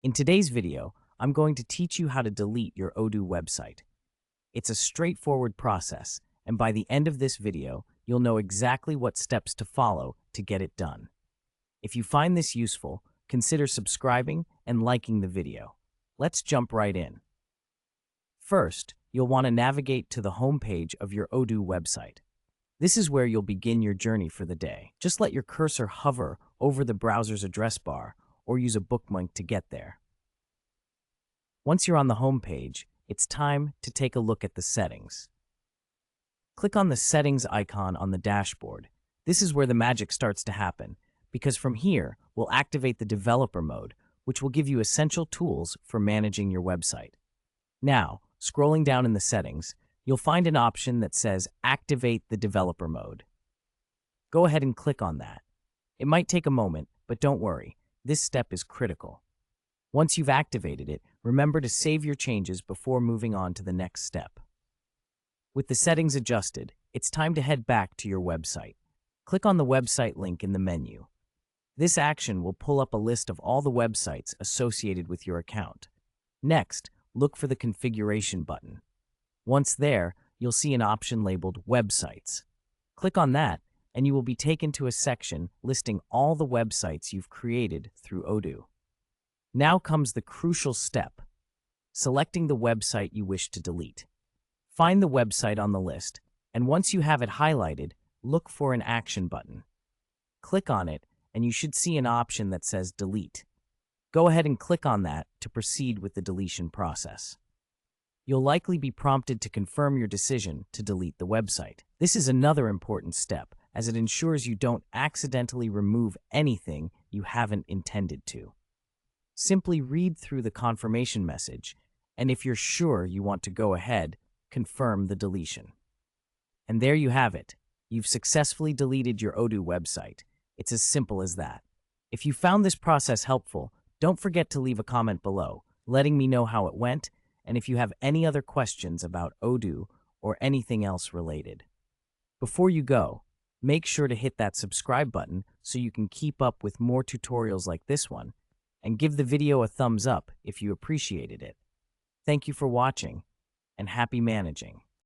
In today's video, I'm going to teach you how to delete your Odoo website. It's a straightforward process, and by the end of this video, you'll know exactly what steps to follow to get it done. If you find this useful, consider subscribing and liking the video. Let's jump right in. First, you'll want to navigate to the home page of your Odoo website. This is where you'll begin your journey for the day. Just let your cursor hover over the browser's address bar or use a bookmark to get there. Once you're on the home page, it's time to take a look at the settings. Click on the settings icon on the dashboard. This is where the magic starts to happen, because from here, we'll activate the developer mode, which will give you essential tools for managing your website. Now, scrolling down in the settings, you'll find an option that says Activate the Developer Mode. Go ahead and click on that. It might take a moment, but don't worry, this step is critical. Once you've activated it, remember to save your changes before moving on to the next step. With the settings adjusted, it's time to head back to your website. Click on the website link in the menu. This action will pull up a list of all the websites associated with your account. Next, look for the configuration button. Once there, you'll see an option labeled Websites. Click on that, and you will be taken to a section listing all the websites you've created through Odoo. Now comes the crucial step, selecting the website you wish to delete. Find the website on the list, and once you have it highlighted, look for an action button. Click on it, and you should see an option that says Delete. Go ahead and click on that to proceed with the deletion process. You'll likely be prompted to confirm your decision to delete the website. This is another important step, as it ensures you don't accidentally remove anything you haven't intended to. Simply read through the confirmation message, and if you're sure you want to go ahead, confirm the deletion. And there you have it. You've successfully deleted your Odoo website. It's as simple as that. If you found this process helpful, don't forget to leave a comment below, letting me know how it went, and if you have any other questions about Odoo or anything else related. Before you go, make sure to hit that subscribe button so you can keep up with more tutorials like this one, and give the video a thumbs up if you appreciated it. Thank you for watching, and happy managing.